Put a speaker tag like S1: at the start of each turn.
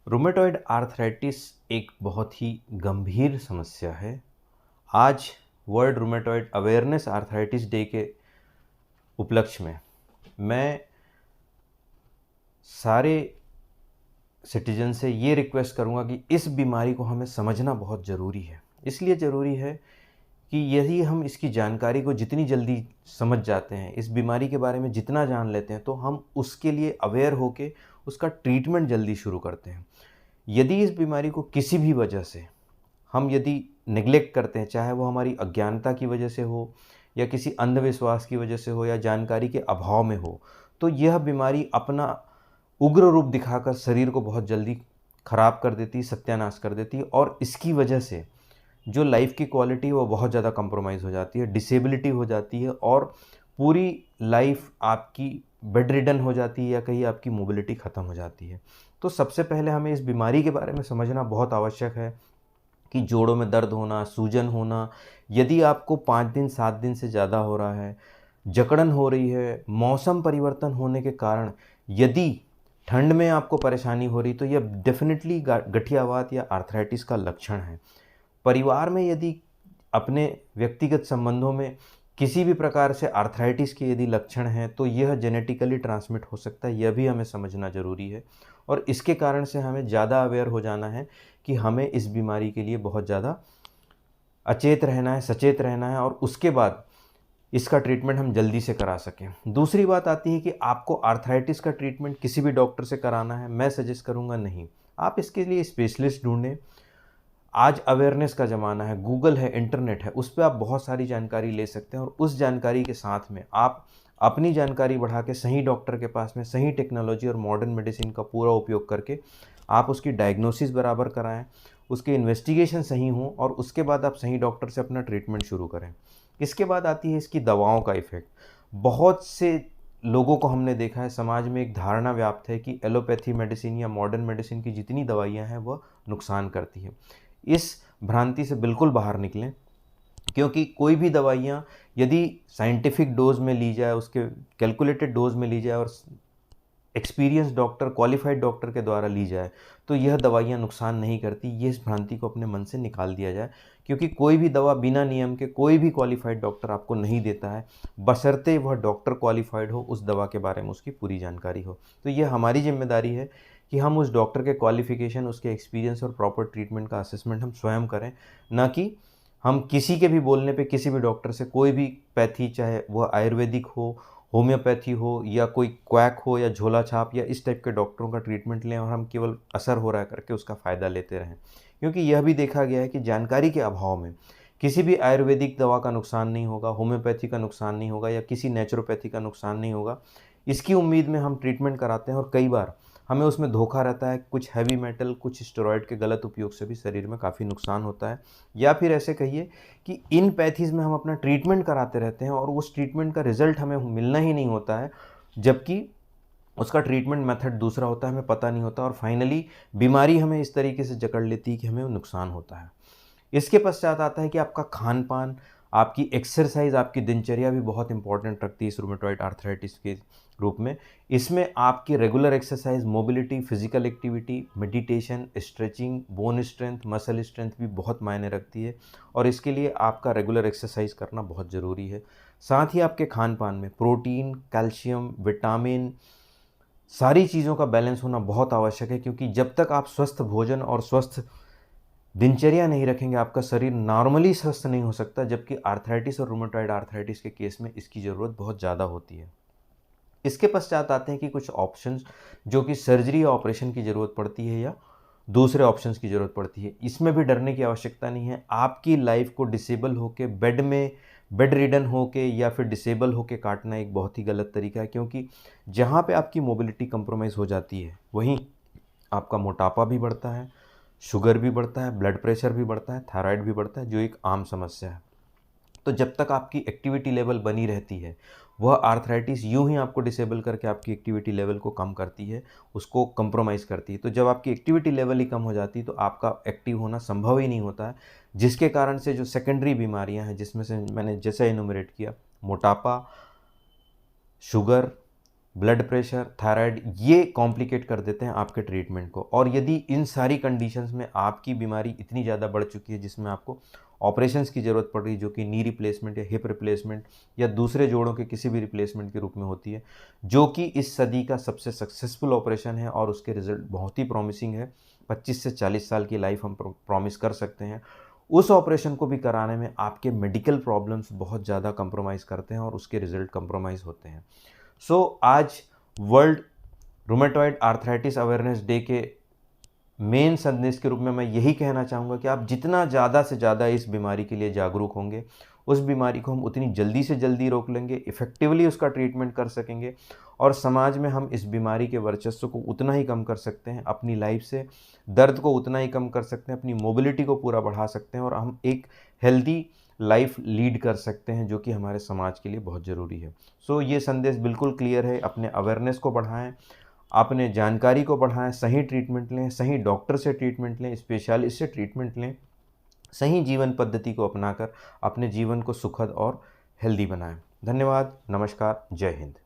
S1: Rheumatoid arthritis एक बहुत ही गंभीर समस्या है। आज world rheumatoid awareness arthritis day के उपलक्ष्य में मैं सारे सिटीजन से ये रिक्वेस्ट करूँगा कि इस बीमारी को हमें समझना बहुत ज़रूरी है। इसलिए ज़रूरी है कि यदि हम इसकी जानकारी को जितनी जल्दी समझ जाते हैं, इस बीमारी के बारे में जितना जान लेते हैं, तो हम उसके लिए अवेयर होके उसका ट्रीटमेंट जल्दी शुरू करते हैं। यदि इस बीमारी को किसी भी वजह से हम यदि नेग्लेक्ट करते हैं, चाहे वो हमारी अज्ञानता की वजह से हो या किसी अंधविश्वास की वजह से हो या जानकारी के अभाव में हो, तो यह बीमारी अपना उग्र रूप दिखाकर शरीर को बहुत जल्दी खराब कर देती है, सत्यानाश कर देती है और इसकी वजह से जो लाइफ की क्वालिटी है वो बहुत ज़्यादा कंप्रोमाइज़ हो जाती है, डिसेबिलिटी हो जाती है और पूरी लाइफ आपकी बेड रिडन हो जाती है या कहीं आपकी मोबिलिटी ख़त्म हो जाती है। तो सबसे पहले हमें इस बीमारी के बारे में समझना बहुत आवश्यक है कि जोड़ों में दर्द होना, सूजन होना, यदि आपको 5 दिन 7 दिन से ज़्यादा हो रहा है, जकड़न हो रही है, मौसम परिवर्तन होने के कारण यदि ठंड में आपको परेशानी हो रही, तो यह डेफ़िनिटली गठियावात या आर्थराइटिस का लक्षण है। परिवार में यदि अपने व्यक्तिगत संबंधों में किसी भी प्रकार से आर्थराइटिस के यदि लक्षण हैं, तो यह जेनेटिकली ट्रांसमिट हो सकता है, यह भी हमें समझना ज़रूरी है और इसके कारण से हमें ज़्यादा अवेयर हो जाना है कि हमें इस बीमारी के लिए बहुत ज़्यादा अचेत रहना है, सचेत रहना है और उसके बाद इसका ट्रीटमेंट हम जल्दी से करा सकें। दूसरी बात आती है कि आपको आर्थराइटिस का ट्रीटमेंट किसी भी डॉक्टर से कराना है, मैं सजेस्ट करूँगा नहीं। आप इसके लिए स्पेशलिस्ट ढूँढें। आज अवेयरनेस का ज़माना है, गूगल है, इंटरनेट है, उस पे आप बहुत सारी जानकारी ले सकते हैं और उस जानकारी के साथ में आप अपनी जानकारी बढ़ा के सही डॉक्टर के पास में सही टेक्नोलॉजी और मॉडर्न मेडिसिन का पूरा उपयोग करके आप उसकी डायग्नोसिस बराबर कराएँ, उसके इन्वेस्टिगेशन सही हों और उसके बाद आप सही डॉक्टर से अपना ट्रीटमेंट शुरू करें। इसके बाद आती है इसकी दवाओं का इफ़ेक्ट। बहुत से लोगों को हमने देखा है, समाज में एक धारणा व्याप्त है कि एलोपैथी मेडिसिन या मॉडर्न मेडिसिन की जितनी दवाइयाँ हैं वह नुकसान करती हैं। इस भ्रांति से बिल्कुल बाहर निकलें, क्योंकि कोई भी दवाइयाँ यदि साइंटिफिक डोज में ली जाए, उसके कैलकुलेटेड डोज में ली जाए और एक्सपीरियंस डॉक्टर, क्वालिफाइड डॉक्टर के द्वारा ली जाए, तो यह दवाइयाँ नुकसान नहीं करती। ये इस भ्रांति को अपने मन से निकाल दिया जाए, क्योंकि कोई भी दवा बिना नियम के कोई भी क्वालिफाइड डॉक्टर आपको नहीं देता है, बशर्ते वह डॉक्टर क्वालिफाइड हो, उस दवा के बारे में उसकी पूरी जानकारी हो। तो ये हमारी ज़िम्मेदारी है कि हम उस डॉक्टर के क्वालिफ़िकेशन, उसके एक्सपीरियंस और प्रॉपर ट्रीटमेंट का असेसमेंट हम स्वयं करें, ना कि हम किसी के भी बोलने पे किसी भी डॉक्टर से कोई भी पैथी, चाहे वह आयुर्वेदिक हो, होम्योपैथी हो या कोई क्वैक हो या झोला छाप या इस टाइप के डॉक्टरों का ट्रीटमेंट लें और हम केवल असर हो रहा है करके उसका फ़ायदा लेते रहें। क्योंकि यह भी देखा गया है कि जानकारी के अभाव में किसी भी आयुर्वेदिक दवा का नुकसान नहीं होगा, होम्योपैथी का नुकसान नहीं होगा या किसी नेचुरोपैथी का नुकसान नहीं होगा। इसकी उम्मीद में हम ट्रीटमेंट कराते हैं और कई बार हमें उसमें धोखा रहता है, कुछ हैवी मेटल, कुछ स्टेरॉइड के गलत उपयोग से भी शरीर में काफ़ी नुकसान होता है। या फिर ऐसे कहिए कि इन पैथीज़ में हम अपना ट्रीटमेंट कराते रहते हैं और उस ट्रीटमेंट का रिज़ल्ट हमें मिलना ही नहीं होता है, जबकि उसका ट्रीटमेंट मेथड दूसरा होता है, हमें पता नहीं होता और फाइनली बीमारी हमें इस तरीके से जकड़ लेती है कि हमें नुकसान होता है। इसके पश्चात आता है कि आपका खान-पान, आपकी एक्सरसाइज़, आपकी दिनचर्या भी बहुत इम्पोर्टेंट रखती है इस रूमेटॉइड आर्थराइटिस के रूप में। इसमें आपकी regular exercise, mobility, physical activity, meditation, stretching, bone strength, muscle strength भी बहुत मायने रखती है और इसके लिए आपका रेगुलर एक्सरसाइज़ करना बहुत ज़रूरी है। साथ ही आपके खान-पान में प्रोटीन, कैल्शियम, विटामिन, सारी चीज़ों का बैलेंस होना बहुत आवश्यक है, क्योंकि जब तक आप स्वस्थ भोजन और स्वस्थ दिनचर्या नहीं रखेंगे, आपका शरीर नॉर्मली स्वस्थ नहीं हो सकता, जबकि आर्थराइटिस और रूमेटॉइड आर्थराइटिस के केस में इसकी ज़रूरत बहुत ज़्यादा होती है। इसके पश्चात आते हैं कि कुछ ऑप्शंस जो कि सर्जरी या ऑपरेशन की ज़रूरत पड़ती है या दूसरे ऑप्शंस की ज़रूरत पड़ती है। इसमें भी डरने की आवश्यकता नहीं है। आपकी लाइफ को डिसेबल होके बेड में बेड रिडन होके या फिर डिसेबल होके काटना एक बहुत ही गलत तरीका है, क्योंकि जहाँ पे आपकी मोबिलिटी कंप्रोमाइज़ हो जाती है, वहीं आपका मोटापा भी बढ़ता है, शुगर भी बढ़ता है, ब्लड प्रेशर भी बढ़ता है, थायराइड भी बढ़ता है, जो एक आम समस्या है। तो जब तक आपकी एक्टिविटी लेवल बनी रहती है, वह आर्थराइटिस यूँ ही आपको डिसेबल करके आपकी एक्टिविटी लेवल को कम करती है, उसको कंप्रोमाइज़ करती है। तो जब आपकी एक्टिविटी लेवल ही कम हो जाती है, तो आपका एक्टिव होना संभव ही नहीं होता है, जिसके कारण से जो सेकेंडरी बीमारियाँ हैं, जिसमें से मैंने जैसे एनुमरेट किया, मोटापा, शुगर, ब्लड प्रेशर, थायराइड, ये कॉम्प्लिकेट कर देते हैं आपके ट्रीटमेंट को। और यदि इन सारी कंडीशंस में आपकी बीमारी इतनी ज़्यादा बढ़ चुकी है जिसमें आपको ऑपरेशंस की ज़रूरत पड़ रही है, जो कि नी रिप्लेसमेंट या हिप रिप्लेसमेंट या दूसरे जोड़ों के किसी भी रिप्लेसमेंट के रूप में होती है, जो कि इस सदी का सबसे सक्सेसफुल ऑपरेशन है और उसके रिजल्ट बहुत ही प्रॉमिसिंग है, 25 से 40 साल की लाइफ हम प्रॉमिस कर सकते हैं, उस ऑपरेशन को भी कराने में आपके मेडिकल प्रॉब्लम्स बहुत ज़्यादा कंप्रोमाइज़ करते हैं और उसके रिजल्ट कंप्रोमाइज़ होते हैं। सो आज world rheumatoid arthritis awareness day के मेन संदेश के रूप में मैं यही कहना चाहूँगा कि आप जितना ज़्यादा से ज़्यादा इस बीमारी के लिए जागरूक होंगे, उस बीमारी को हम उतनी जल्दी से जल्दी रोक लेंगे, इफ़ेक्टिवली उसका ट्रीटमेंट कर सकेंगे और समाज में हम इस बीमारी के वर्चस्व को उतना ही कम कर सकते हैं, अपनी लाइफ से दर्द को उतना ही कम कर सकते हैं, अपनी मोबिलिटी को पूरा बढ़ा सकते हैं और हम एक हेल्दी लाइफ लीड कर सकते हैं, जो कि हमारे समाज के लिए बहुत ज़रूरी है। सो ये संदेश बिल्कुल क्लियर है, अपने अवेयरनेस को बढ़ाएं, अपने जानकारी को बढ़ाएं, सही ट्रीटमेंट लें, सही डॉक्टर से ट्रीटमेंट लें, स्पेशलिस्ट से ट्रीटमेंट लें, सही जीवन पद्धति को अपनाकर अपने जीवन को सुखद और हेल्दी बनाएं। धन्यवाद, नमस्कार, जय हिंद।